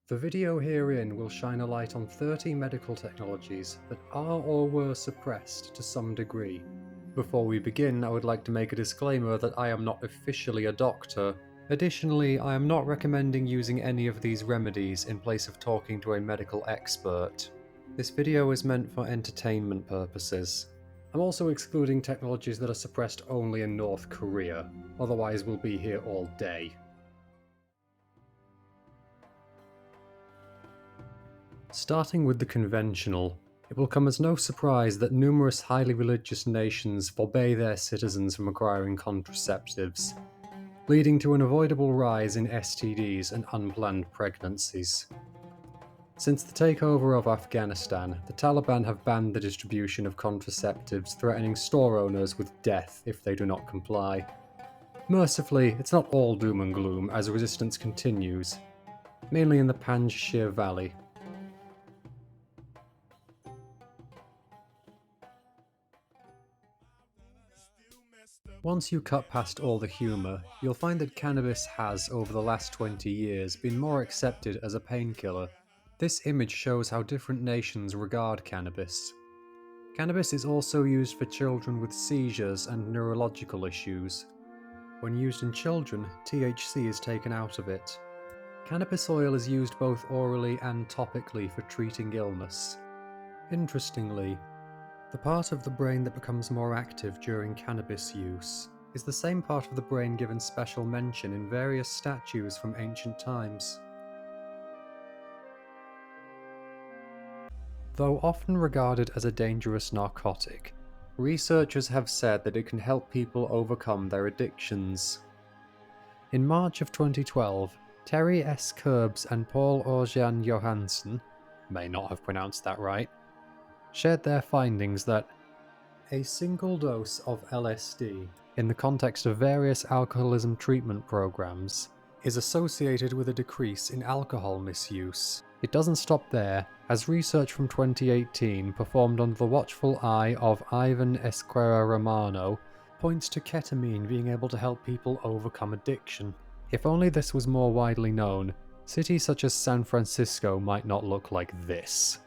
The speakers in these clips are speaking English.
The video herein will shine a light on 30 medical technologies that are or were suppressed to some degree. Before we begin, I would like to make a disclaimer that I am not officially a doctor. Additionally, I am not recommending using any of these remedies in place of talking to a medical expert. This video is meant for entertainment purposes. I'm also excluding technologies that are suppressed only in North Korea, otherwise we'll be here all day. Starting with the conventional, it will come as no surprise that numerous highly religious nations forbade their citizens from acquiring contraceptives, leading to an avoidable rise in STDs and unplanned pregnancies. Since the takeover of Afghanistan, the Taliban have banned the distribution of contraceptives, threatening store owners with death if they do not comply. Mercifully, it's not all doom and gloom as resistance continues, mainly in the Panjshir Valley. Once you cut past all the humour, you'll find that cannabis has, over the last 20 years, been more accepted as a painkiller. This image shows how different nations regard cannabis. Cannabis is also used for children with seizures and neurological issues. When used in children, THC is taken out of it. Cannabis oil is used both orally and topically for treating illness. Interestingly, the part of the brain that becomes more active during cannabis use is the same part of the brain given special mention in various statues from ancient times. Though often regarded as a dangerous narcotic, researchers have said that it can help people overcome their addictions. In March of 2012, Terry S. Kurbs and Paul Orjan Johansson, may not have pronounced that right, shared their findings that a single dose of LSD, in the context of various alcoholism treatment programs, is associated with a decrease in alcohol misuse. It doesn't stop there, as research from 2018 performed under the watchful eye of Ivan Esquerra Romano points to ketamine being able to help people overcome addiction. If only this was more widely known, cities such as San Francisco might not look like this.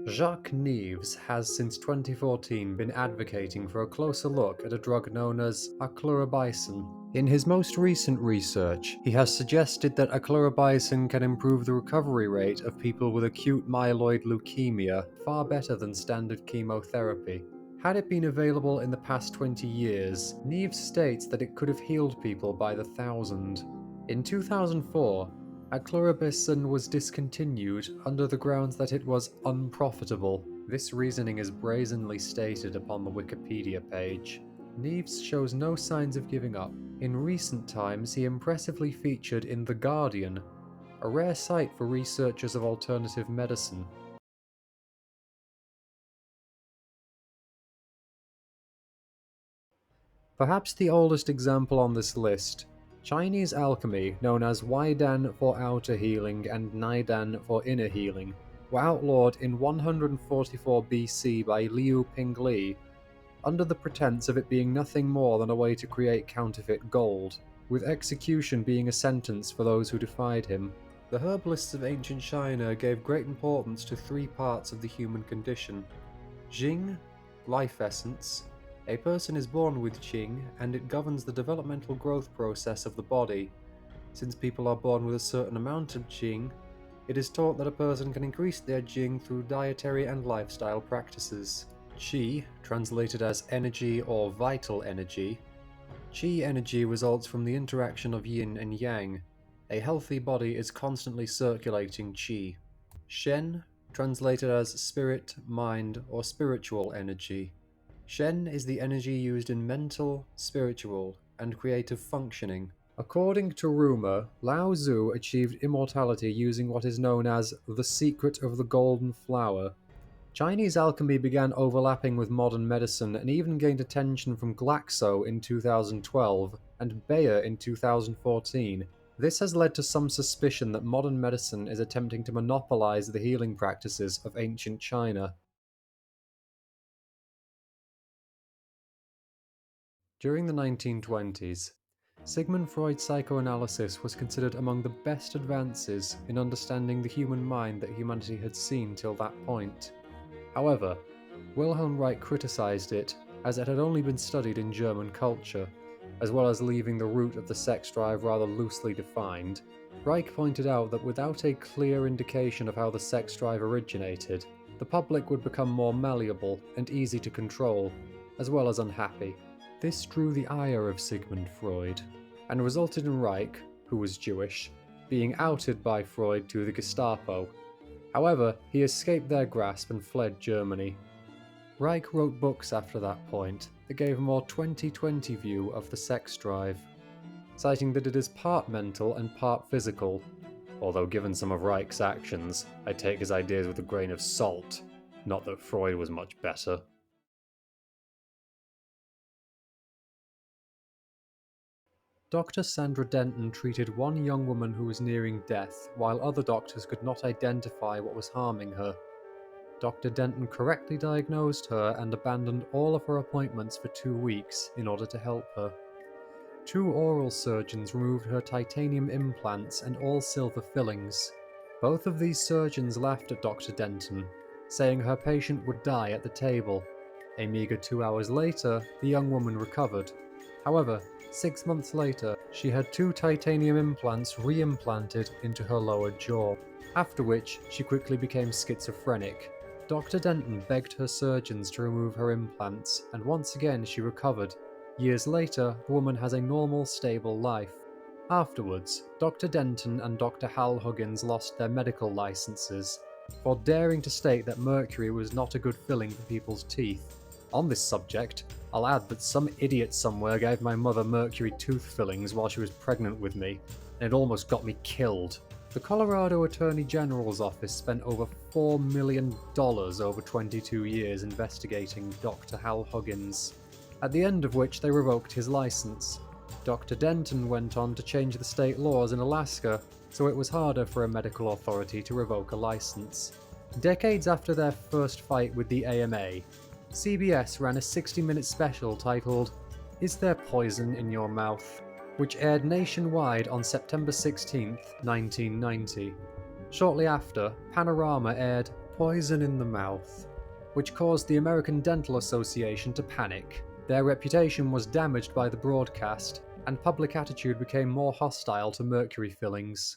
Jacques Neves has since 2014 been advocating for a closer look at a drug known as Aclarubicin. In his most recent research, he has suggested that Aclarubicin can improve the recovery rate of people with acute myeloid leukemia far better than standard chemotherapy. Had it been available in the past 20 years, Neves states that it could have healed people by the thousand. In 2004, Aclarubicin was discontinued under the grounds that it was unprofitable. This reasoning is brazenly stated upon the Wikipedia page. Neves shows no signs of giving up. In recent times, he impressively featured in The Guardian, a rare sight for researchers of alternative medicine. Perhaps the oldest example on this list, Chinese alchemy, known as Weidan for outer healing and Naidan for inner healing, were outlawed in 144 BC by Liu Pingli, under the pretense of it being nothing more than a way to create counterfeit gold, with execution being a sentence for those who defied him. The herbalists of ancient China gave great importance to three parts of the human condition: Jing, life essence. A person is born with Qing, and it governs the developmental growth process of the body. Since people are born with a certain amount of Qing, it is taught that a person can increase their Qing through dietary and lifestyle practices. Qi, translated as energy or vital energy. Qi energy results from the interaction of yin and yang. A healthy body is constantly circulating Qi. Shen, translated as spirit, mind, or spiritual energy. Shen is the energy used in mental, spiritual, and creative functioning. According to rumor, Lao Tzu achieved immortality using what is known as the secret of the golden flower. Chinese alchemy began overlapping with modern medicine and even gained attention from Glaxo in 2012 and Bayer in 2014. This has led to some suspicion that modern medicine is attempting to monopolize the healing practices of ancient China. During the 1920s, Sigmund Freud's psychoanalysis was considered among the best advances in understanding the human mind that humanity had seen till that point. However, Wilhelm Reich criticized it as it had only been studied in German culture, as well as leaving the root of the sex drive rather loosely defined. Reich pointed out that without a clear indication of how the sex drive originated, the public would become more malleable and easy to control, as well as unhappy. This drew the ire of Sigmund Freud, and resulted in Reich, who was Jewish, being outed by Freud to the Gestapo. However, he escaped their grasp and fled Germany. Reich wrote books after that point that gave a more 2020 view of the sex drive, citing that it is part mental and part physical, although given some of Reich's actions, I take his ideas with a grain of salt, not that Freud was much better. Dr. Sandra Denton treated one young woman who was nearing death, while other doctors could not identify what was harming her. Dr. Denton correctly diagnosed her and abandoned all of her appointments for 2 weeks in order to help her. 2 oral surgeons removed her titanium implants and all silver fillings. Both of these surgeons laughed at Dr. Denton, saying her patient would die at the table. A meager 2 hours later, the young woman recovered. However, 6 months later, she had 2 titanium implants re-implanted into her lower jaw, after which she quickly became schizophrenic. Dr. Denton begged her surgeons to remove her implants, and once again she recovered. Years later, the woman has a normal, stable life. Afterwards, Dr. Denton and Dr. Hal Huggins lost their medical licenses for daring to state that mercury was not a good filling for people's teeth. On this subject, I'll add that some idiot somewhere gave my mother mercury tooth fillings while she was pregnant with me, and it almost got me killed. The Colorado Attorney General's office spent over $4 million over 22 years investigating Dr. Hal Huggins, at the end of which they revoked his license. Dr. Denton went on to change the state laws in Alaska, so it was harder for a medical authority to revoke a license. Decades after their first fight with the AMA, CBS ran a 60-minute special titled "Is There Poison in Your Mouth?", which aired nationwide on September 16, 1990. Shortly after, Panorama aired "Poison in the Mouth", which caused the American Dental Association to panic. Their reputation was damaged by the broadcast, and public attitude became more hostile to mercury fillings.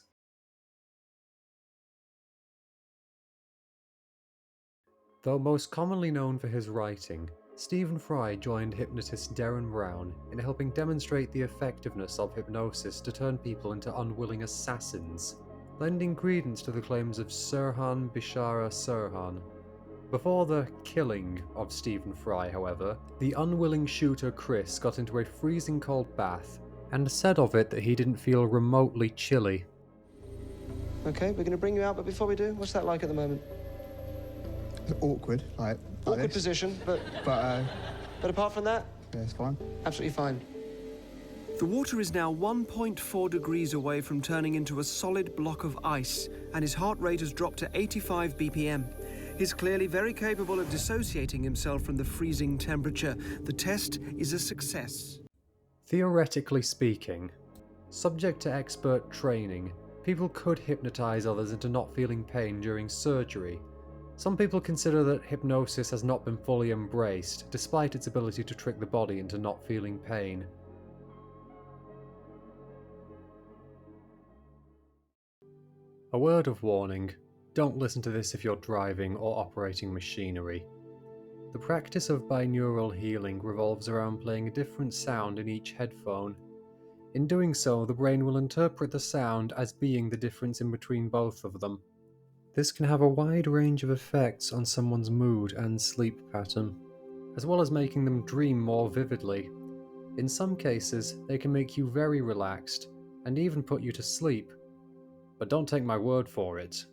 Though most commonly known for his writing, Stephen Fry joined hypnotist Derren Brown in helping demonstrate the effectiveness of hypnosis to turn people into unwilling assassins, lending credence to the claims of Sirhan Bishara Sirhan. Before the killing of Stephen Fry, however, the unwilling shooter Chris got into a freezing cold bath and said of it that he didn't feel remotely chilly. Okay, we're going to bring you out, but before we do, what's that like at the moment? Awkward, like Awkward this. position, but apart from that, Yeah, it's fine. absolutely fine. The water is now 1.4 degrees away from turning into a solid block of ice, and his heart rate has dropped to 85 BPM. He's clearly very capable of dissociating himself from the freezing temperature. The test is a success. Theoretically speaking, subject to expert training, people could hypnotize others into not feeling pain during surgery. Some people consider that hypnosis has not been fully embraced, despite its ability to trick the body into not feeling pain. A word of warning: don't listen to this if you're driving or operating machinery. The practice of binaural healing revolves around playing a different sound in each headphone. In doing so, the brain will interpret the sound as being the difference in between both of them. This can have a wide range of effects on someone's mood and sleep pattern, as well as making them dream more vividly. In some cases, they can make you very relaxed, and even put you to sleep. But don't take my word for it.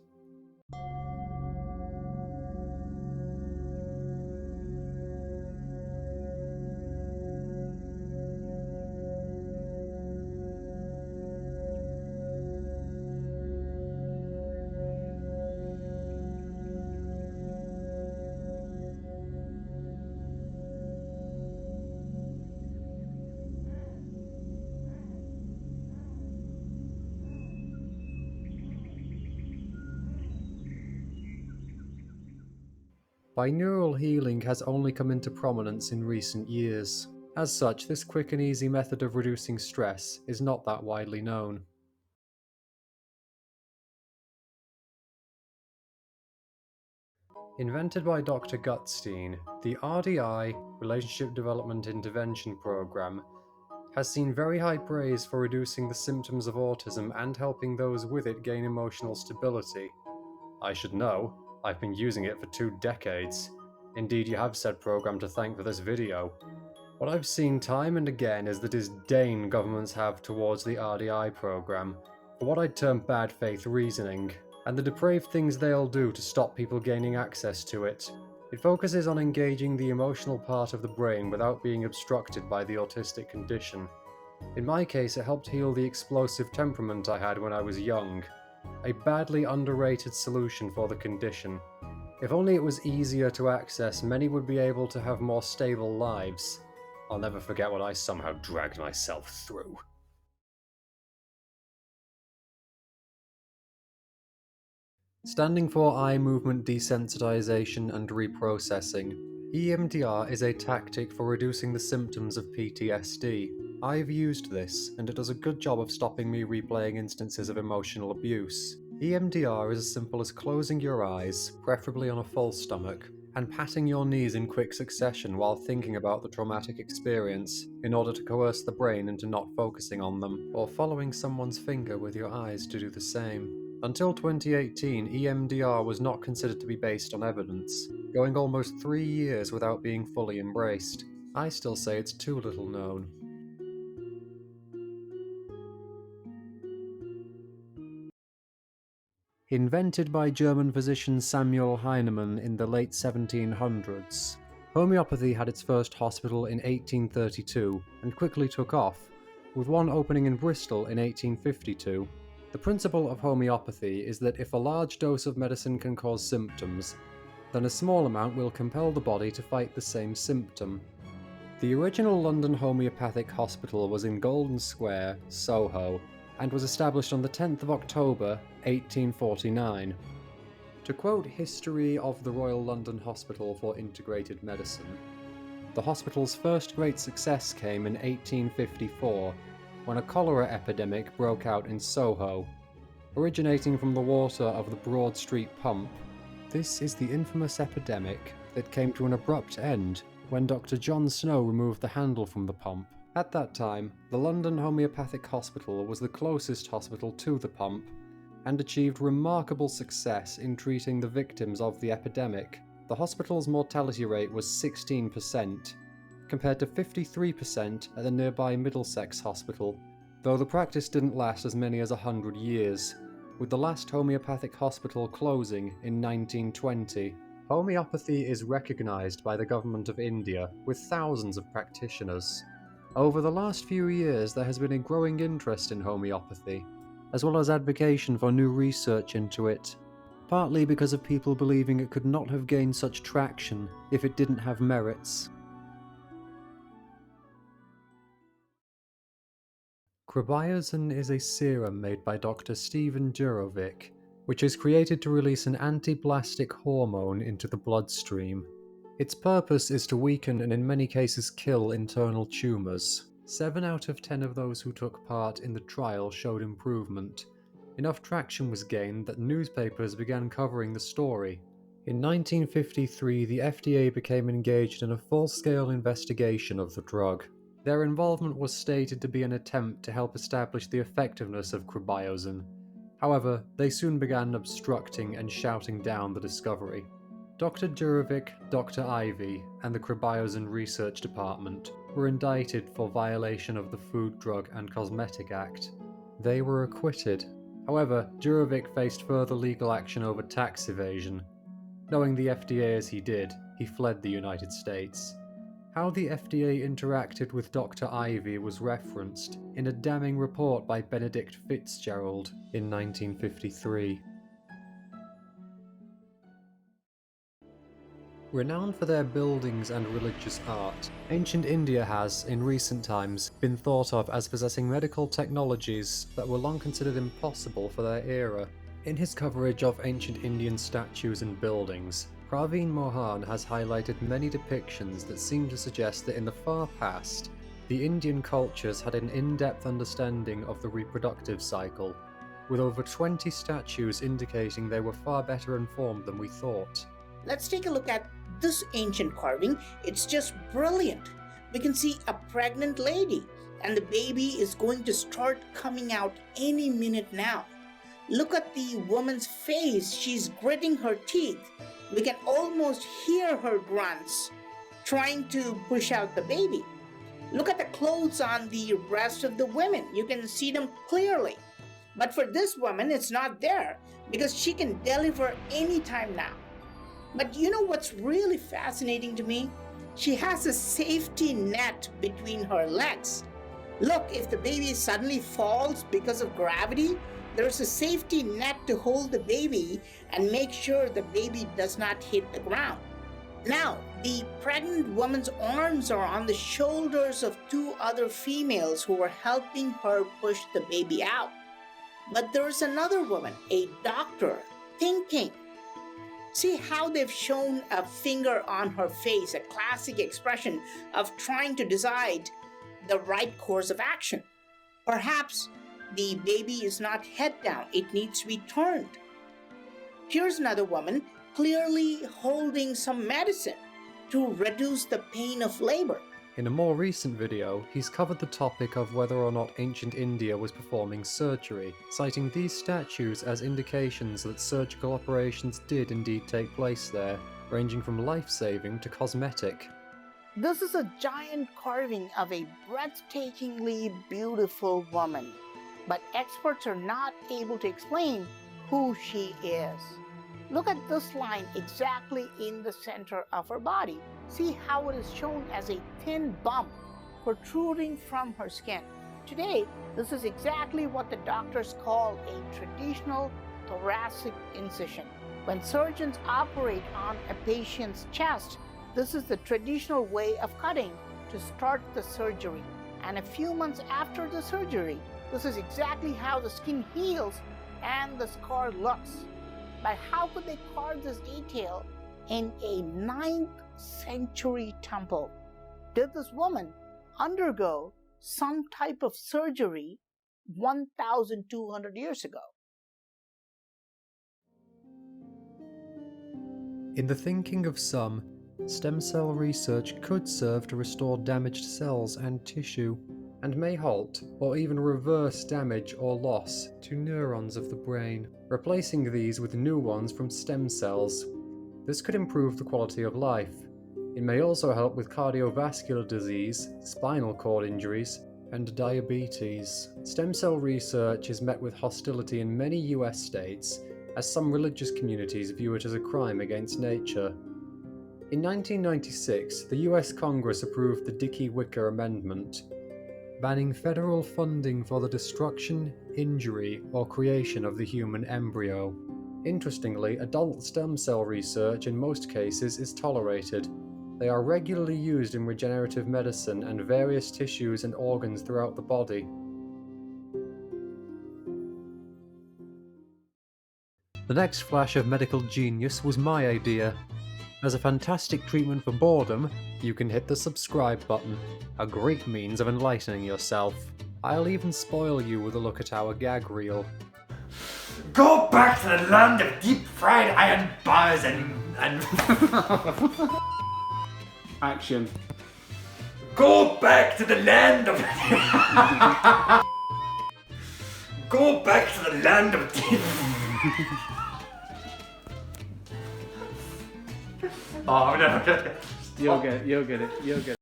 Binaural healing has only come into prominence in recent years. As such, this quick and easy method of reducing stress is not that widely known. Invented by Dr. Gutstein, the R.D.I. Relationship Development Intervention Program has seen very high praise for reducing the symptoms of autism and helping those with it gain emotional stability. I should know, I've been using it for 2 decades. Indeed, you have said program to thank for this video. What I've seen time and again is the disdain governments have towards the R.D.I. program, for what I'd term bad faith reasoning, and the depraved things they'll do to stop people gaining access to it. It focuses on engaging the emotional part of the brain without being obstructed by the autistic condition. In my case, it helped heal the explosive temperament I had when I was young. A badly underrated solution for the condition. If only it was easier to access, many would be able to have more stable lives. I'll never forget what I somehow dragged myself through. Standing for eye movement desensitization and reprocessing, EMDR is a tactic for reducing the symptoms of PTSD. I've used this, and it does a good job of stopping me replaying instances of emotional abuse. EMDR is as simple as closing your eyes, preferably on a full stomach, and patting your knees in quick succession while thinking about the traumatic experience, in order to coerce the brain into not focusing on them, or following someone's finger with your eyes to do the same. Until 2018, EMDR was not considered to be based on evidence, going almost 3 years without being fully embraced. I still say it's too little known. Invented by German physician Samuel Hahnemann in the late 1700s, homeopathy had its first hospital in 1832 and quickly took off, with one opening in Bristol in 1852. The principle of homeopathy is that if a large dose of medicine can cause symptoms, then a small amount will compel the body to fight the same symptom. The original London Homeopathic Hospital was in Golden Square, Soho, and was established on the 10th of October, 1849. To quote History of the Royal London Hospital for Integrated Medicine, the hospital's first great success came in 1854, when a cholera epidemic broke out in Soho, originating from the water of the Broad Street pump. This is the infamous epidemic that came to an abrupt end when Dr. John Snow removed the handle from the pump. At that time, the London Homeopathic Hospital was the closest hospital to the pump, and achieved remarkable success in treating the victims of the epidemic. The hospital's mortality rate was 16%, compared to 53% at the nearby Middlesex Hospital, though the practice didn't last as many as 100 years, with the last homeopathic hospital closing in 1920. Homeopathy is recognised by the government of India, with thousands of practitioners. Over the last few years, there has been a growing interest in homeopathy, as well as advocacy for new research into it, partly because of people believing it could not have gained such traction if it didn't have merits. Krebiozen is a serum made by Dr. Stephen Jurovic, which is created to release an antiblastic hormone into the bloodstream. Its purpose is to weaken and in many cases kill internal tumours. 7 out of 10 of those who took part in the trial showed improvement. Enough traction was gained that newspapers began covering the story. In 1953, the FDA became engaged in a full-scale investigation of the drug. Their involvement was stated to be an attempt to help establish the effectiveness of Krebiozen. However, they soon began obstructing and shouting down the discovery. Dr. Jurovic, Dr. Ivy, and the Krebiozen Research Department were indicted for violation of the Food, Drug and Cosmetic Act. They were acquitted. However, Jurovic faced further legal action over tax evasion. Knowing the FDA as he did, he fled the United States. How the FDA interacted with Dr. Ivy was referenced in a damning report by Benedict Fitzgerald in 1953. Renowned for their buildings and religious art, ancient India has, in recent times, been thought of as possessing medical technologies that were long considered impossible for their era. In his coverage of ancient Indian statues and buildings, Praveen Mohan has highlighted many depictions that seem to suggest that in the far past, the Indian cultures had an in-depth understanding of the reproductive cycle, with over 20 statues indicating they were far better informed than we thought. Let's take a look at this ancient carving. It's just brilliant. We can see a pregnant lady, and the baby is going to start coming out any minute now. Look at the woman's face. She's gritting her teeth. We can almost hear her grunts, trying to push out the baby. Look at the clothes on the rest of the women. You can see them clearly. But for this woman, it's not there because she can deliver anytime now. But you know what's really fascinating to me? She has a safety net between her legs. Look, if the baby suddenly falls because of gravity, there's a safety net to hold the baby and make sure the baby does not hit the ground. Now, the pregnant woman's arms are on the shoulders of two other females who are helping her push the baby out. But there's another woman, a doctor, thinking. See how they've shown a finger on her face, a classic expression of trying to decide the right course of action. Perhaps the baby is not head down, it needs to be turned. Here's another woman clearly holding some medicine to reduce the pain of labor. In a more recent video, he's covered the topic of whether or not ancient India was performing surgery, citing these statues as indications that surgical operations did indeed take place there, ranging from life-saving to cosmetic. This is a giant carving of a breathtakingly beautiful woman, but experts are not able to explain who she is. Look at this line exactly in the center of her body. See how it is shown as a thin bump protruding from her skin. Today, this is exactly what the doctors call a traditional thoracic incision. When surgeons operate on a patient's chest, this is the traditional way of cutting to start the surgery. And a few months after the surgery, this is exactly how the skin heals and the scar looks. But how could they carve this detail in a 9th century temple? Did this woman undergo some type of surgery 1,200 years ago? In the thinking of some, stem cell research could serve to restore damaged cells and tissue, and may halt or even reverse damage or loss to neurons of the brain, replacing these with new ones from stem cells. This could improve the quality of life. It may also help with cardiovascular disease, spinal cord injuries, and diabetes. Stem cell research is met with hostility in many US states, as some religious communities view it as a crime against nature. In 1996, the US Congress approved the Dickey-Wicker Amendment, banning federal funding for the destruction, injury, or creation of the human embryo. Interestingly, adult stem cell research in most cases is tolerated. They are regularly used in regenerative medicine and various tissues and organs throughout the body. The next flash of medical genius was my idea. As a fantastic treatment for boredom, you can hit the subscribe button, a great means of enlightening yourself. I'll even spoil you with a look at our gag reel. Go back to the land of deep-fried iron bars and Action. Go back to the land of... Go back to the land of deep... Oh, no. You'll get it.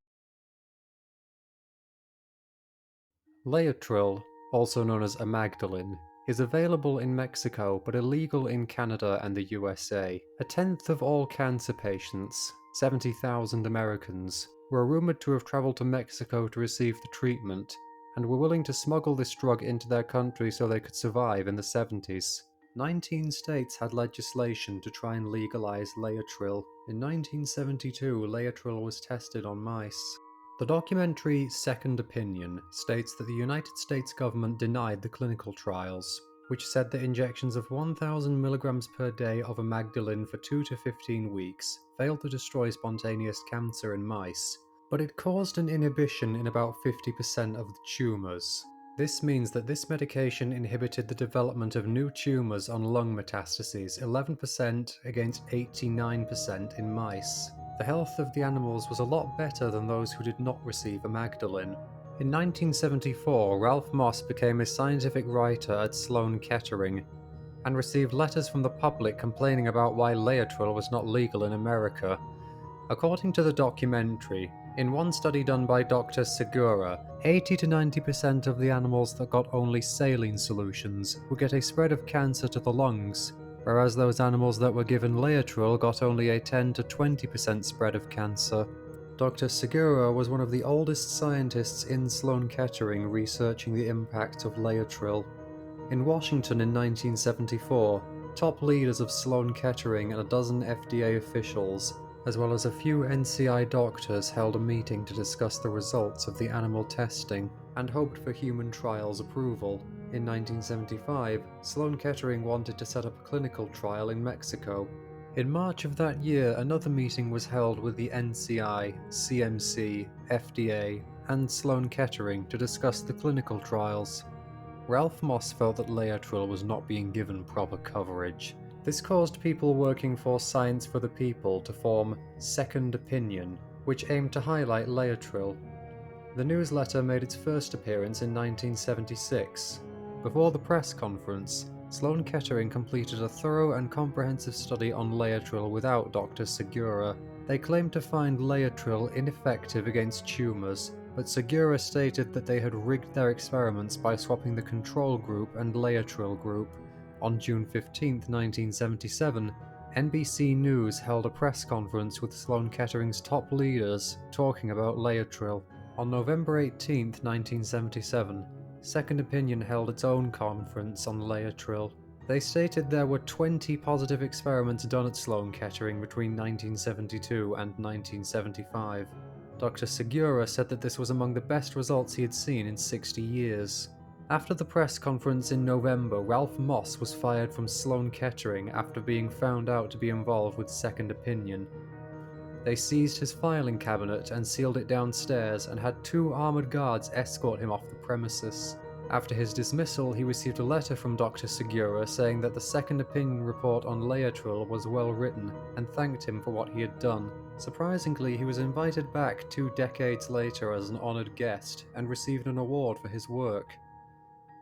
Laetrile, also known as Amygdalin, is available in Mexico but illegal in Canada and the USA. A tenth of all cancer patients, 70,000 Americans, were rumoured to have travelled to Mexico to receive the treatment, and were willing to smuggle this drug into their country so they could survive in the 70s. 19 states had legislation to try and legalise Laetrile. In 1972, Laetrile was tested on mice. The documentary Second Opinion states that the United States government denied the clinical trials. which said that injections of 1,000 milligrams per day of Amygdalin for 2 to 15 weeks failed to destroy spontaneous cancer in mice, but it caused an inhibition in about 50% of the tumours. This means that this medication inhibited the development of new tumours on lung metastases 11% against 89% in mice. The health of the animals was a lot better than those who did not receive Amygdalin. In 1974, Ralph Moss became a scientific writer at Sloan Kettering and received letters from the public complaining about why Laetrile was not legal in America. According to the documentary, in one study done by Dr. Segura, 80 to 90% of the animals that got only saline solutions would get a spread of cancer to the lungs, whereas those animals that were given Laetrile got only a 10 to 20% spread of cancer. Dr. Segura was one of the oldest scientists in Sloan Kettering researching the impact of Laetrile. In Washington in 1974, top leaders of Sloan Kettering and a dozen FDA officials, as well as a few NCI doctors, held a meeting to discuss the results of the animal testing and hoped for human trials approval. In 1975, Sloan Kettering wanted to set up a clinical trial in Mexico. In March of that year, another meeting was held with the NCI, CMC, FDA, and Sloan Kettering to discuss the clinical trials. Ralph Moss felt that Laetrile was not being given proper coverage. This caused people working for Science for the People to form Second Opinion, which aimed to highlight Laetrile. The newsletter made its first appearance in 1976. Before the press conference, Sloan Kettering completed a thorough and comprehensive study on Laetrile without Dr. Segura. They claimed to find Laetrile ineffective against tumours, but Segura stated that they had rigged their experiments by swapping the control group and Laetrile group. On June 15, 1977, NBC News held a press conference with Sloan Kettering's top leaders talking about Laetrile. On November 18, 1977, Second Opinion held its own conference on Laetrile. They stated there were 20 positive experiments done at Sloan Kettering between 1972 and 1975. Dr. Segura said that this was among the best results he had seen in 60 years. After the press conference in November, Ralph Moss was fired from Sloan Kettering after being found out to be involved with Second Opinion. They seized his filing cabinet and sealed it downstairs and had 2 armoured guards escort him off the premises. After his dismissal, he received a letter from Dr. Segura saying that the Second Opinion report on Laetrile was well written and thanked him for what he had done. Surprisingly, he was invited back 2 decades later as an honoured guest and received an award for his work.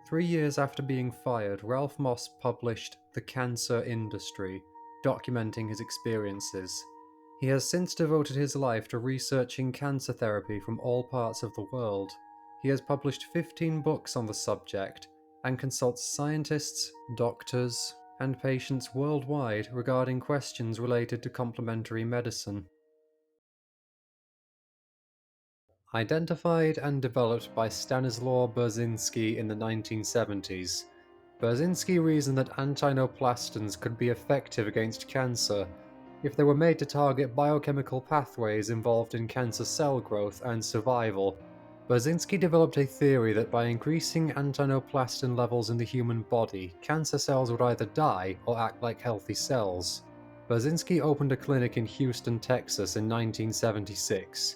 3 years after being fired, Ralph Moss published The Cancer Industry, documenting his experiences. He has since devoted his life to researching cancer therapy from all parts of the world. He has published 15 books on the subject and consults scientists, doctors, and patients worldwide regarding questions related to complementary medicine. Identified and developed by Stanislaw Berzinski in the 1970s, Berzinski reasoned that Antinoplastons could be effective against cancer if they were made to target biochemical pathways involved in cancer cell growth and survival. Berzinski developed a theory that by increasing antinoplaston levels in the human body, cancer cells would either die or act like healthy cells. Berzinski opened a clinic in Houston, Texas in 1976.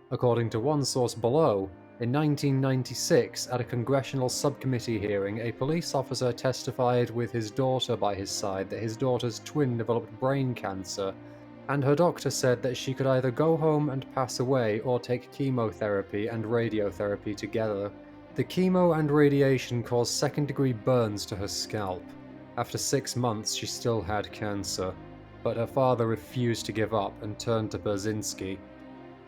According to one source below, in 1996, at a congressional subcommittee hearing, a police officer testified with his daughter by his side that his daughter's twin developed brain cancer, and her doctor said that she could either go home and pass away or take chemotherapy and radiotherapy together. The chemo and radiation caused second-degree burns to her scalp. After 6 months, she still had cancer, but her father refused to give up and turned to Berzinski.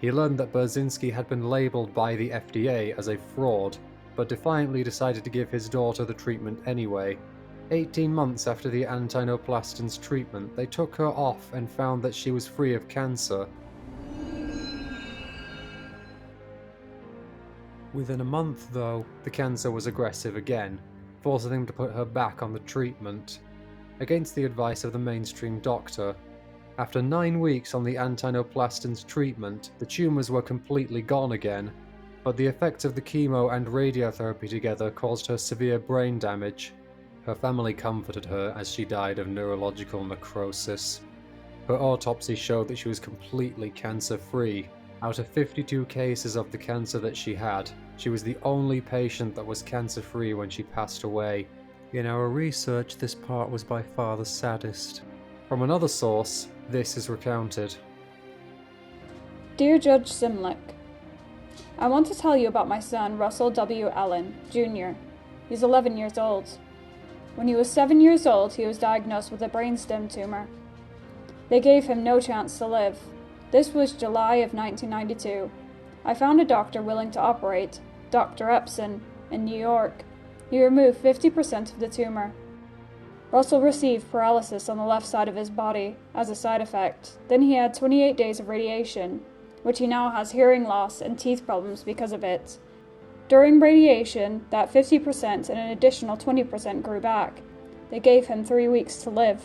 He learned that Berzinski had been labeled by the FDA as a fraud, but defiantly decided to give his daughter the treatment anyway. 18 months after the Antinoplastons treatment, they took her off and found that she was free of cancer. Within a month, though, the cancer was aggressive again, forcing them to put her back on the treatment, against the advice of the mainstream doctor. After 9 weeks on the Antinoplastons treatment, the tumours were completely gone again, but the effects of the chemo and radiotherapy together caused her severe brain damage. Her family comforted her as she died of neurological necrosis. Her autopsy showed that she was completely cancer-free. Out of 52 cases of the cancer that she had, she was the only patient that was cancer-free when she passed away. In our research, this part was by far the saddest. From another source, this is recounted. Dear Judge Simlick, I want to tell you about my son, Russell W. Allen, Jr. He's 11 years old. When he was 7 years old, he was diagnosed with a brainstem tumor. They gave him no chance to live. This was July of 1992. I found a doctor willing to operate, Dr. Epson, in New York. He removed 50% of the tumor. Russell received paralysis on the left side of his body as a side effect. Then he had 28 days of radiation, which he now has hearing loss and teeth problems because of it. During radiation, that 50% and an additional 20% grew back. They gave him 3 weeks to live.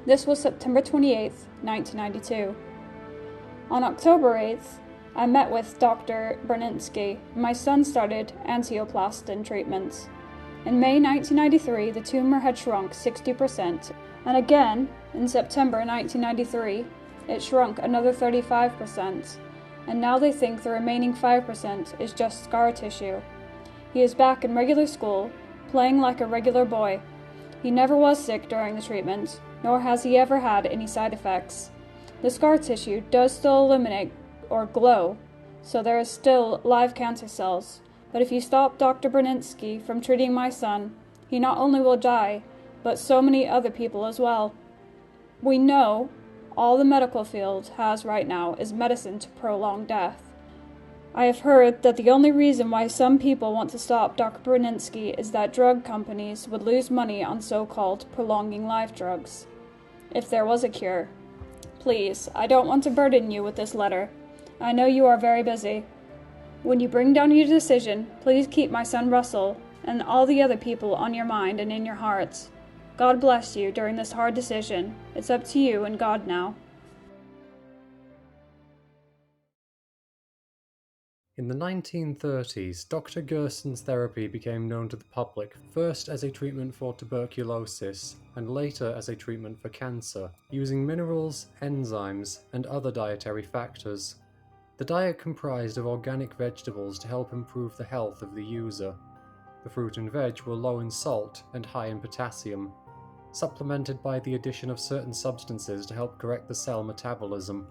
This was September 28th, 1992. On October 8th, I met with Dr. Berninsky, and my son started Antinoplastons treatments. In May 1993, the tumor had shrunk 60%, and again, in September 1993, it shrunk another 35%, and now they think the remaining 5% is just scar tissue. He is back in regular school, playing like a regular boy. He never was sick during the treatment, nor has he ever had any side effects. The scar tissue does still illuminate or glow, so there is still live cancer cells, but if you stop Dr. Berninsky from treating my son, he not only will die, but so many other people as well. We know all the medical field has right now is medicine to prolong death. I have heard that the only reason why some people want to stop Dr. Berninsky is that drug companies would lose money on so-called prolonging life drugs. If there was a cure. Please, I don't want to burden you with this letter. I know you are very busy. When you bring down your decision, please keep my son Russell and all the other people on your mind and in your hearts. God bless you during this hard decision. It's up to you and God now. In the 1930s, Dr. Gerson's therapy became known to the public first as a treatment for tuberculosis and later as a treatment for cancer, using minerals, enzymes, and other dietary factors. The diet comprised of organic vegetables to help improve the health of the user. The fruit and veg were low in salt and high in potassium, supplemented by the addition of certain substances to help correct the cell metabolism.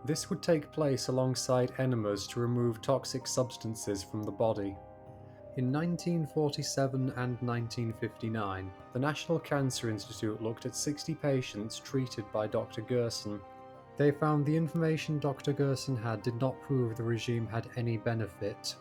This would take place alongside enemas to remove toxic substances from the body. In 1947 and 1959, the National Cancer Institute looked at 60 patients treated by Dr. Gerson. They found the information Dr. Gerson had did not prove the regime had any benefit.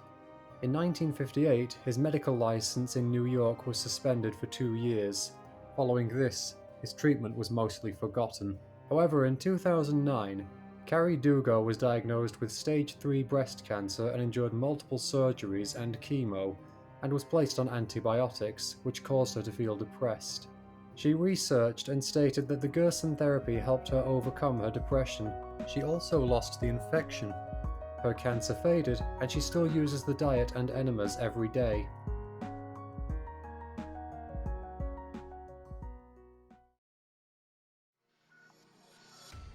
In 1958, his medical license in New York was suspended for 2 years. Following this, his treatment was mostly forgotten. However, in 2009, Carrie Dugo was diagnosed with stage 3 breast cancer and endured multiple surgeries and chemo, and was placed on antibiotics, which caused her to feel depressed. She researched and stated that the Gerson therapy helped her overcome her depression. She also lost the infection. Her cancer faded, and she still uses the diet and enemas every day.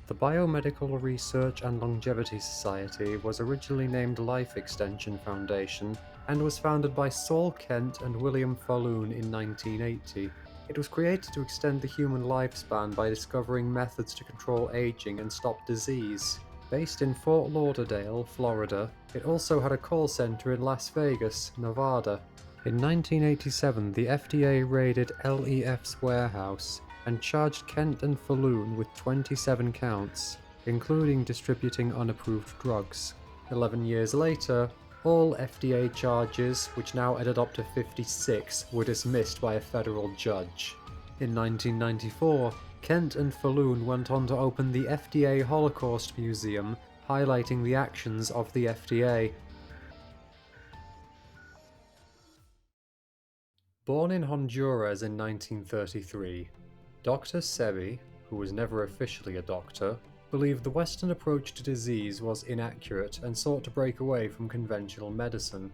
The Biomedical Research and Longevity Society was originally named Life Extension Foundation and was founded by Saul Kent and William Falloon in 1980. It was created to extend the human lifespan by discovering methods to control aging and stop disease. Based in Fort Lauderdale, Florida, it also had a call center in Las Vegas, Nevada. In 1987, the FDA raided LEF's warehouse and charged Kent and Falloon with 27 counts, including distributing unapproved drugs. 11 years later, all FDA charges, which now added up to 56, were dismissed by a federal judge. In 1994, Kent and Falloon went on to open the FDA Holocaust Museum, highlighting the actions of the FDA. Born in Honduras in 1933, Dr. Sebi, who was never officially a doctor, believed the Western approach to disease was inaccurate and sought to break away from conventional medicine.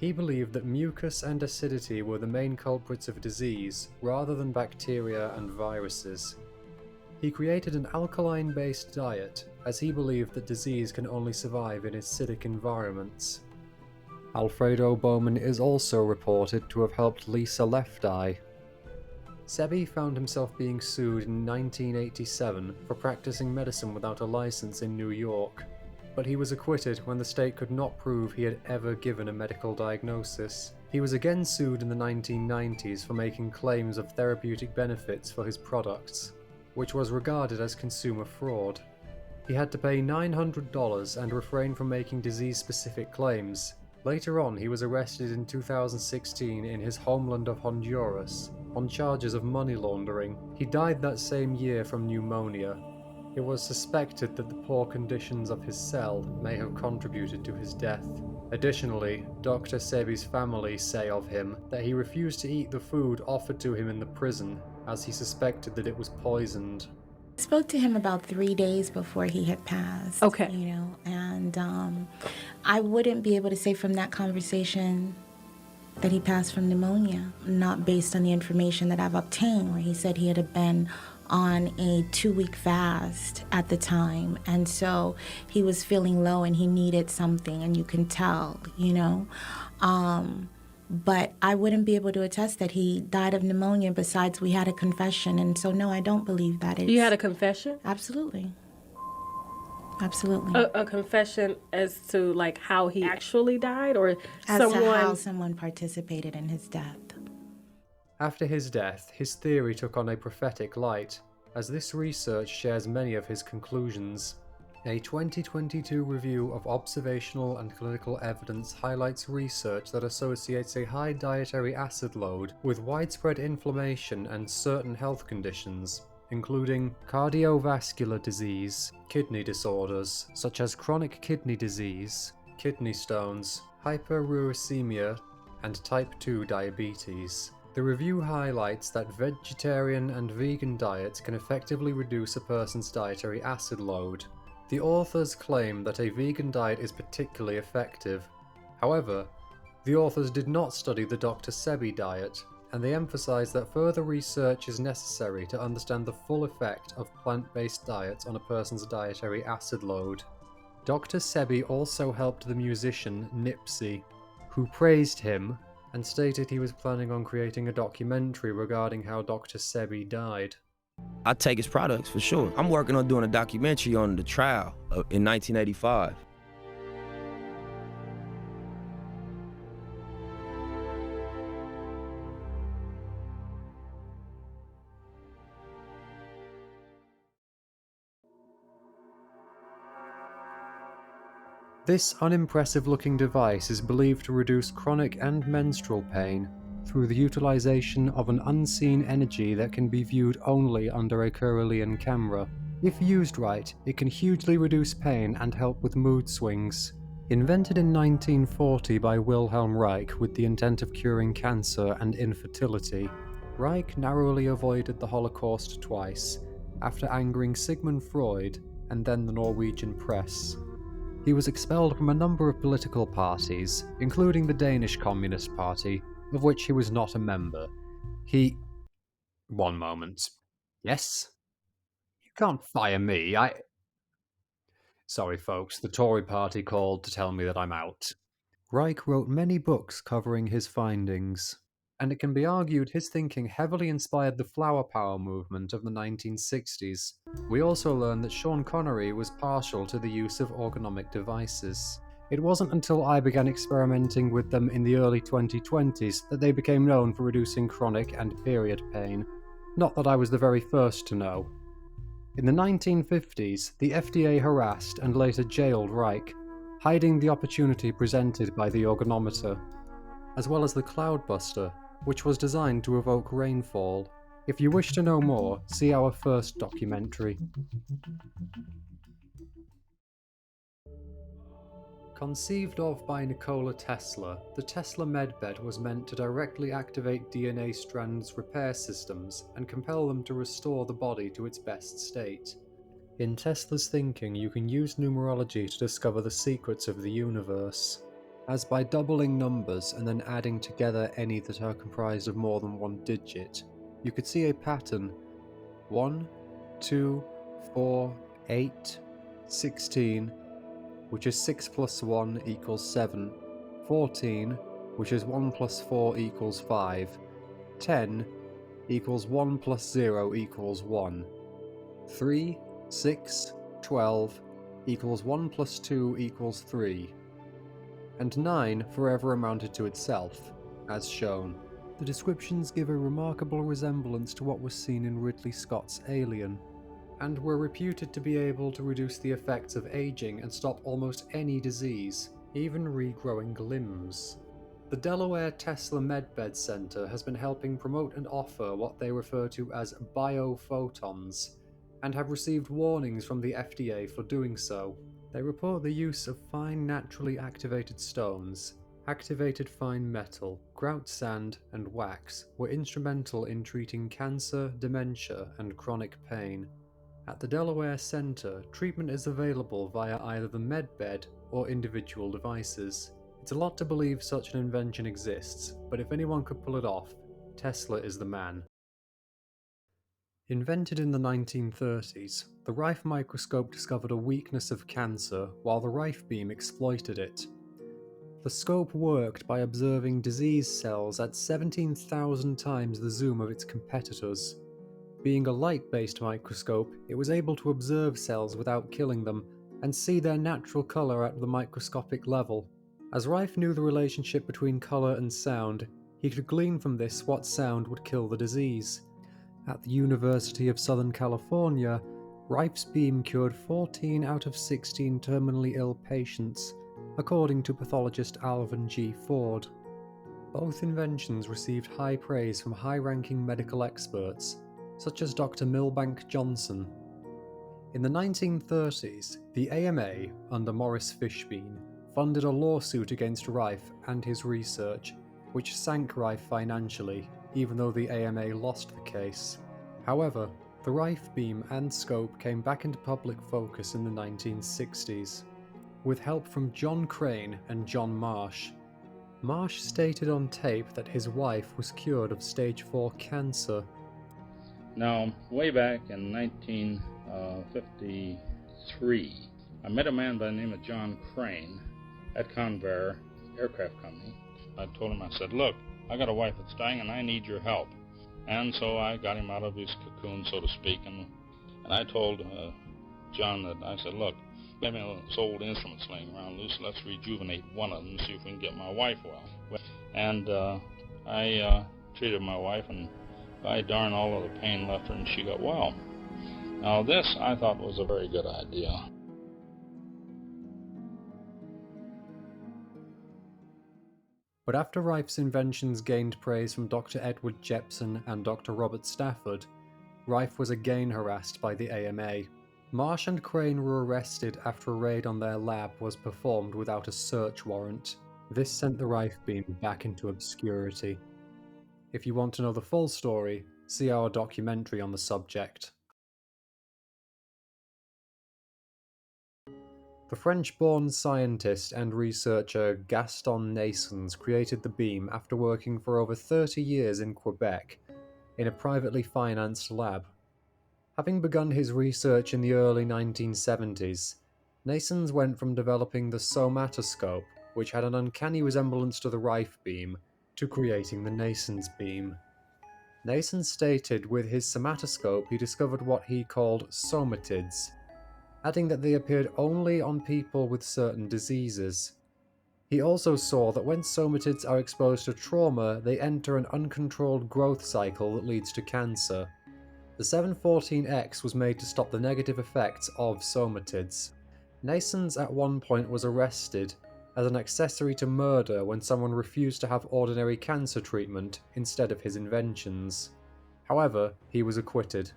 He believed that mucus and acidity were the main culprits of disease, rather than bacteria and viruses. He created an alkaline-based diet, as he believed that disease can only survive in acidic environments. Alfredo Bowman is also reported to have helped Lisa Left Eye. Sebi found himself being sued in 1987 for practicing medicine without a license in New York, but he was acquitted when the state could not prove he had ever given a medical diagnosis. He was again sued in the 1990s for making claims of therapeutic benefits for his products, which was regarded as consumer fraud. He had to pay $900 and refrain from making disease-specific claims. Later on, he was arrested in 2016 in his homeland of Honduras on charges of money laundering. He died that same year from pneumonia. It was suspected that the poor conditions of his cell may have contributed to his death. Additionally, Dr. Sebi's family say of him that he refused to eat the food offered to him in the prison, as he suspected that it was poisoned. I spoke to him about 3 days before he had passed. Okay. And I wouldn't be able to say from that conversation that he passed from pneumonia, not based on the information that I've obtained, where he said he had been on a 2-week fast at the time, and so he was feeling low and he needed something, and you can tell, but I wouldn't be able to attest that he died of pneumonia. Besides, we had a confession, and so no, I don't believe that. You had a confession? Absolutely. Absolutely. A confession as to like how he actually died, or as to how someone participated in his death. After his death, his theory took on a prophetic light, as this research shares many of his conclusions. A 2022 review of observational and clinical evidence highlights research that associates a high dietary acid load with widespread inflammation and certain health conditions, including cardiovascular disease, kidney disorders such as chronic kidney disease, kidney stones, hyperuricemia, and type 2 diabetes. The review highlights that vegetarian and vegan diets can effectively reduce a person's dietary acid load. The authors claim that a vegan diet is particularly effective. However, the authors did not study the Dr. Sebi diet, and they emphasize that further research is necessary to understand the full effect of plant-based diets on a person's dietary acid load. Dr. Sebi also helped the musician Nipsey, who praised him and stated he was planning on creating a documentary regarding how Dr. Sebi died. I take his products for sure. I'm working on doing a documentary on the trial in 1985. This unimpressive-looking device is believed to reduce chronic and menstrual pain through the utilization of an unseen energy that can be viewed only under a Kirlian camera. If used right, it can hugely reduce pain and help with mood swings. Invented in 1940 by Wilhelm Reich with the intent of curing cancer and infertility, Reich narrowly avoided the Holocaust twice, after angering Sigmund Freud and then the Norwegian press. He was expelled from a number of political parties, including the Danish Communist Party, of which he was not a member. One moment. Yes? You can't fire me, Sorry folks, the Tory party called to tell me that I'm out. Reich wrote many books covering his findings, and it can be argued his thinking heavily inspired the flower power movement of the 1960s. We also learn that Sean Connery was partial to the use of ergonomic devices. It wasn't until I began experimenting with them in the early 2020s that they became known for reducing chronic and period pain. Not that I was the very first to know. In the 1950s, the FDA harassed and later jailed Reich, hiding the opportunity presented by the Orgonometer, as well as the Cloudbuster, which was designed to evoke rainfall. If you wish to know more, see our first documentary. Conceived of by Nikola Tesla, the Tesla medbed was meant to directly activate DNA strands repair systems and compel them to restore the body to its best state. In Tesla's thinking, you can use numerology to discover the secrets of the universe. as by doubling numbers and then adding together any that are comprised of more than one digit, you could see a pattern: 1, 2, 4, 8, 16, which is 6 plus 1 equals 7, 14, which is 1 plus 4 equals 5, 10 equals 1 plus 0 equals 1, 3, 6, 12 equals 1 plus 2 equals 3, and 9 forever amounted to itself, as shown. The descriptions give a remarkable resemblance to what was seen in Ridley Scott's Alien, and were reputed to be able to reduce the effects of aging and stop almost any disease, even regrowing limbs. The Delaware Tesla MedBed Center has been helping promote and offer what they refer to as biophotons, and have received warnings from the FDA for doing so. They report the use of fine naturally activated stones, activated fine metal, grout sand, and wax were instrumental in treating cancer, dementia, and chronic pain. At the Delaware Center, treatment is available via either the MedBed or individual devices. It's a lot to believe such an invention exists, but if anyone could pull it off, Tesla is the man. Invented in the 1930s, the Rife microscope discovered a weakness of cancer, while the Rife beam exploited it. The scope worked by observing disease cells at 17,000 times the zoom of its competitors. Being a light-based microscope, it was able to observe cells without killing them, and see their natural colour at the microscopic level. As Rife knew the relationship between colour and sound, he could glean from this what sound would kill the disease. At the University of Southern California, Rife's beam cured 14 out of 16 terminally ill patients, according to pathologist Alvin G. Ford. Both inventions received high praise from high-ranking medical experts, such as Dr. Milbank Johnson. In the 1930s, the AMA, under Morris Fishbein, funded a lawsuit against Rife and his research, which sank Rife financially, even though the AMA lost the case. However, the Rife beam and scope came back into public focus in the 1960s, with help from John Crane and John Marsh. Marsh stated on tape that his wife was cured of stage 4 cancer. Now, way back in 1953, I met a man by the name of John Crane at Convair Aircraft Company. I told him, I said, look, I got a wife that's dying and I need your help. And so I got him out of his cocoon, so to speak, and I told John that, I said, look, maybe this old instruments laying around loose, let's rejuvenate one of them and see if we can get my wife well. And I treated my wife, and by darn, all of the pain left her and she got well. Now this I thought was a very good idea. But after Rife's inventions gained praise from Dr. Edward Jepson and Dr. Robert Stafford, Rife was again harassed by the AMA. Marsh and Crane were arrested after a raid on their lab was performed without a search warrant. This sent the Rife beam back into obscurity. If you want to know the full story, see our documentary on the subject. The French-born scientist and researcher Gaston Naessens created the beam after working for over 30 years in Quebec, in a privately financed lab. Having begun his research in the early 1970s, Naessens went from developing the somatoscope, which had an uncanny resemblance to the Rife beam, to creating the Naessens beam. Naessens stated with his somatoscope he discovered what he called somatids, adding that they appeared only on people with certain diseases. He also saw that when somatids are exposed to trauma, they enter an uncontrolled growth cycle that leads to cancer. The 714X was made to stop the negative effects of somatids. Naessens at one point was arrested as an accessory to murder when someone refused to have ordinary cancer treatment instead of his inventions. However, he was acquitted.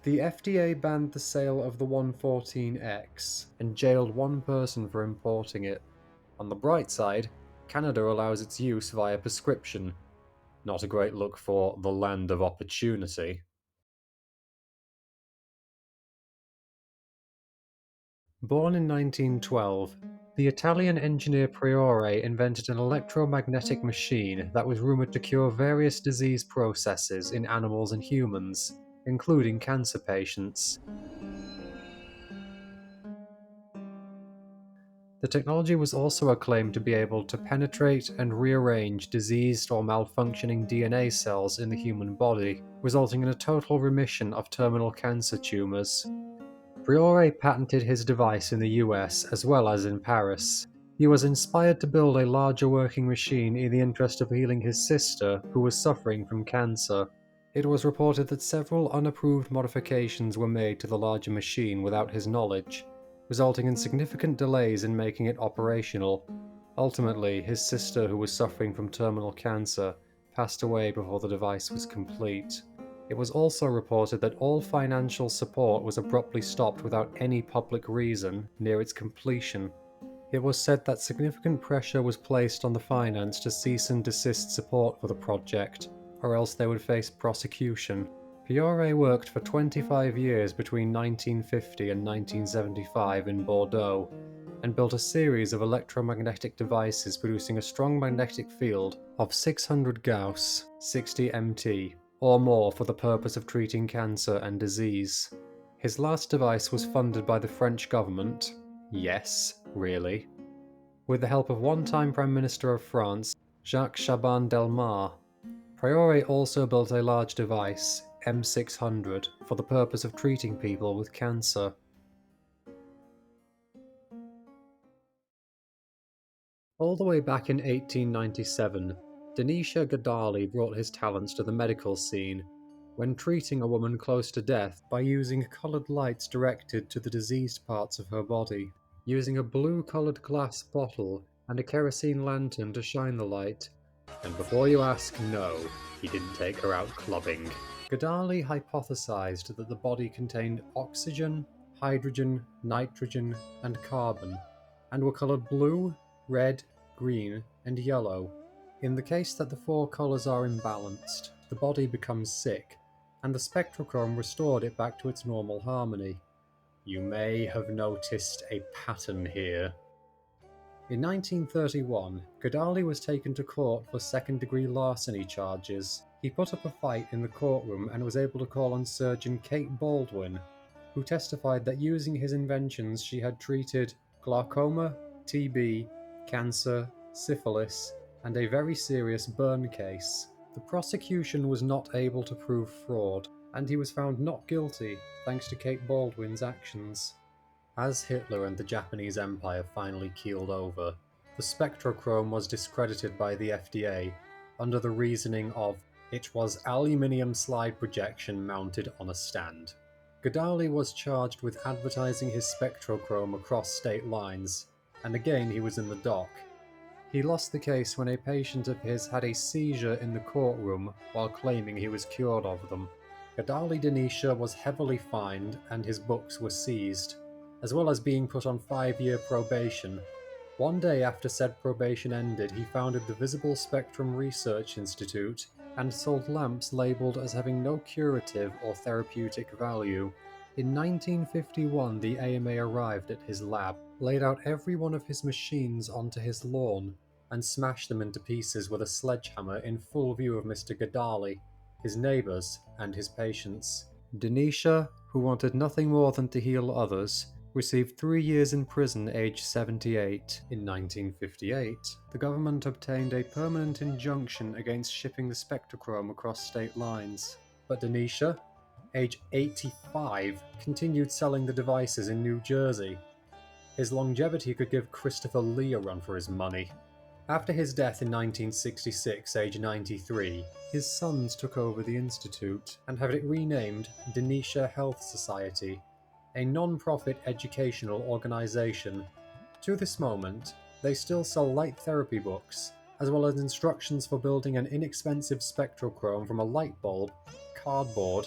The FDA banned the sale of the 114X and jailed one person for importing it. On the bright side, Canada allows its use via prescription. Not a great look for the land of opportunity. Born in 1912, The Italian engineer Priore invented an electromagnetic machine that was rumoured to cure various disease processes in animals and humans, including cancer patients. The technology was also acclaimed to be able to penetrate and rearrange diseased or malfunctioning DNA cells in the human body, resulting in a total remission of terminal cancer tumours. Priore patented his device in the US as well as in Paris. He was inspired to build a larger working machine in the interest of healing his sister, who was suffering from cancer. It was reported that several unapproved modifications were made to the larger machine without his knowledge, resulting in significant delays in making it operational. Ultimately, his sister, who was suffering from terminal cancer, passed away before the device was complete. It was also reported that all financial support was abruptly stopped without any public reason near its completion. It was said that significant pressure was placed on the finance to cease and desist support for the project, or else they would face prosecution. Priore worked for 25 years between 1950 and 1975 in Bordeaux, and built a series of electromagnetic devices producing a strong magnetic field of 600 Gauss, 60 MT, or more for the purpose of treating cancer and disease. His last device was funded by the French government. Yes, really. With the help of one-time Prime Minister of France, Jacques Chaban-Delmas. Priore also built a large device, M600, for the purpose of treating people with cancer. All the way back in 1897, Denisha Gadali brought his talents to the medical scene when treating a woman close to death by using coloured lights directed to the diseased parts of her body. Using a blue-coloured glass bottle and a kerosene lantern to shine the light. And before you ask, no, he didn't take her out clubbing. Gadali hypothesized that the body contained oxygen, hydrogen, nitrogen, and carbon, and were colored blue, red, green, and yellow. In the case that the four colors are imbalanced, the body becomes sick, and the spectrochrome restored it back to its normal harmony. You may have noticed a pattern here. In 1931, Gadali was taken to court for second-degree larceny charges. He put up a fight in the courtroom and was able to call on surgeon Kate Baldwin, who testified that using his inventions she had treated glaucoma, TB, cancer, syphilis, and a very serious burn case. The prosecution was not able to prove fraud, and he was found not guilty thanks to Kate Baldwin's actions. As Hitler and the Japanese Empire finally keeled over, the spectrochrome was discredited by the FDA under the reasoning of it was aluminium slide projection mounted on a stand. Gadali was charged with advertising his spectrochrome across state lines, and again he was in the dock. He lost the case when a patient of his had a seizure in the courtroom while claiming he was cured of them. Gadali Denisha was heavily fined and his books were seized, as well as being put on 5-year probation. One day after said probation ended, he founded the Visible Spectrum Research Institute and sold lamps labeled as having no curative or therapeutic value. In 1951, the AMA arrived at his lab, laid out every one of his machines onto his lawn, and smashed them into pieces with a sledgehammer in full view of Mr. Gadali, his neighbours, and his patients. Denisha, who wanted nothing more than to heal others, received 3 years in prison aged 78. In 1958, the government obtained a permanent injunction against shipping the spectrochrome across state lines. But Denisha, age 85, continued selling the devices in New Jersey. His longevity could give Christopher Lee a run for his money. After his death in 1966, age 93, his sons took over the institute and had it renamed Denisha Health Society, a non-profit educational organization. To this moment, they still sell light therapy books, as well as instructions for building an inexpensive spectrochrome from a light bulb, cardboard,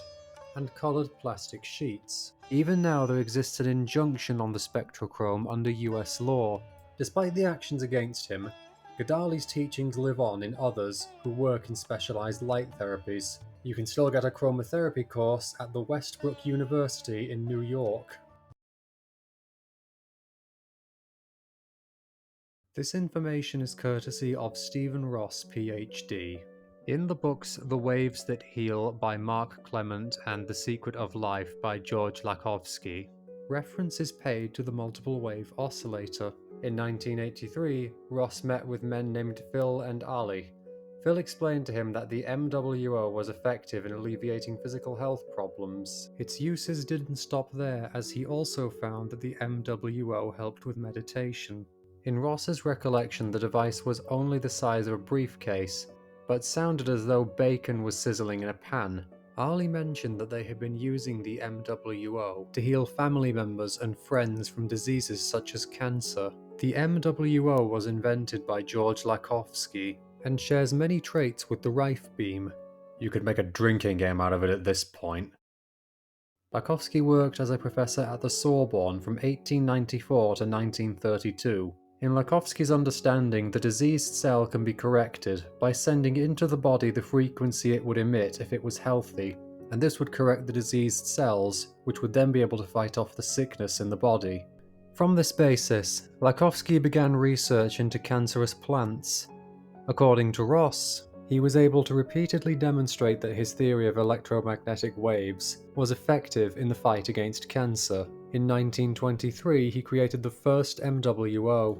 and coloured plastic sheets. Even now there exists an injunction on the spectrochrome under US law. Despite the actions against him, Gadali's teachings live on in others who work in specialised light therapies. You can still get a chromotherapy course at the Westbrook University in New York. This information is courtesy of Stephen Ross, PhD. In the books The Waves That Heal by Mark Clement and The Secret of Life by George Lakhovsky, reference is paid to the multiple wave oscillator. In 1983, Ross met with men named Phil and Ali. Phil explained to him that the MWO was effective in alleviating physical health problems. Its uses didn't stop there, as he also found that the MWO helped with meditation. In Ross's recollection, the device was only the size of a briefcase, but sounded as though bacon was sizzling in a pan. Ali mentioned that they had been using the MWO to heal family members and friends from diseases such as cancer. The MWO was invented by George Lakhovsky and shares many traits with the Rife beam. You could make a drinking game out of it at this point. Lakhovsky worked as a professor at the Sorbonne from 1894 to 1932. In Lakhovsky's understanding, the diseased cell can be corrected by sending into the body the frequency it would emit if it was healthy, and this would correct the diseased cells, which would then be able to fight off the sickness in the body. From this basis, Lakhovsky began research into cancerous plants. According to Ross, he was able to repeatedly demonstrate that his theory of electromagnetic waves was effective in the fight against cancer. In 1923, he created the first MWO,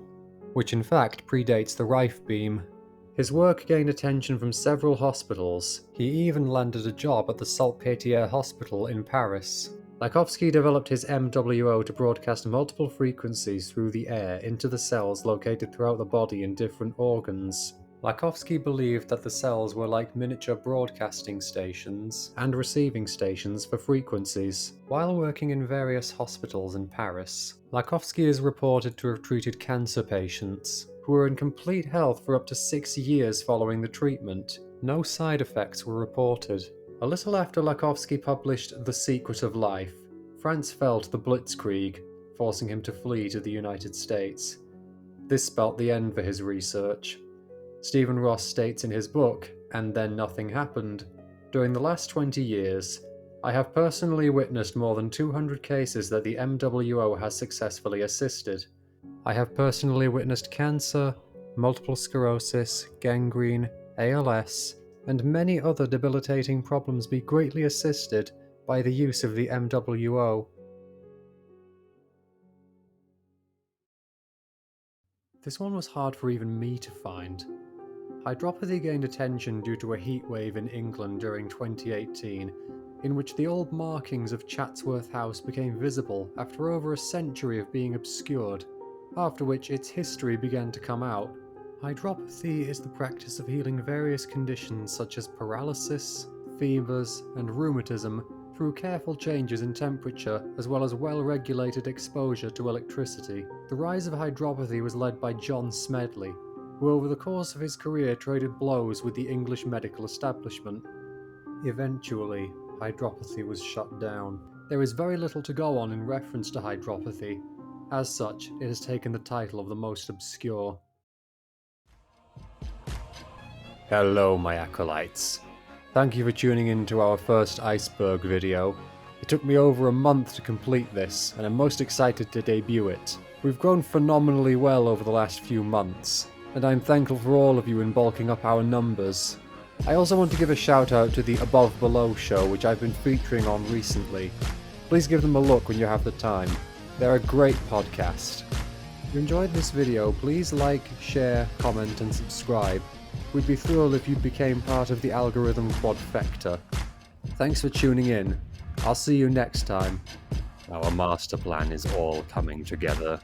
which in fact predates the Rife beam. His work gained attention from several hospitals. He even landed a job at the Salpêtrière Hospital in Paris. Lakhovsky developed his MWO to broadcast multiple frequencies through the air into the cells located throughout the body in different organs. Lakhovsky believed that the cells were like miniature broadcasting stations and receiving stations for frequencies. While working in various hospitals in Paris, Lakhovsky is reported to have treated cancer patients who were in complete health for up to 6 years following the treatment. No side effects were reported. A little after Lakhovsky published The Secret of Life, France felt the Blitzkrieg, forcing him to flee to the United States. This spelt the end for his research. Stephen Ross states in his book, And Then Nothing Happened, during the last 20 years, I have personally witnessed more than 200 cases that the MWO has successfully assisted. I have personally witnessed cancer, multiple sclerosis, gangrene, ALS, and many other debilitating problems be greatly assisted by the use of the MWO. This one was hard for even me to find. Hydropathy gained attention due to a heatwave in England during 2018, in which the old markings of Chatsworth House became visible after over a century of being obscured, after which its history began to come out. Hydropathy is the practice of healing various conditions such as paralysis, fevers, and rheumatism through careful changes in temperature as well as well-regulated exposure to electricity. The rise of hydropathy was led by John Smedley, who over the course of his career traded blows with the English medical establishment. Eventually, hydropathy was shut down. There is very little to go on in reference to hydropathy. As such, it has taken the title of the most obscure. Hello, my acolytes. Thank you for tuning in to our first Iceberg video. It took me over a month to complete this, and I'm most excited to debut it. We've grown phenomenally well over the last few months, and I'm thankful for all of you in bulking up our numbers. I also want to give a shout out to the Above Below show, which I've been featuring on recently. Please give them a look when you have the time. They're a great podcast. If you enjoyed this video, please like, share, comment, and subscribe. We'd be thrilled if you became part of the algorithm quadfecta. Thanks for tuning in. I'll see you next time. Our master plan is all coming together.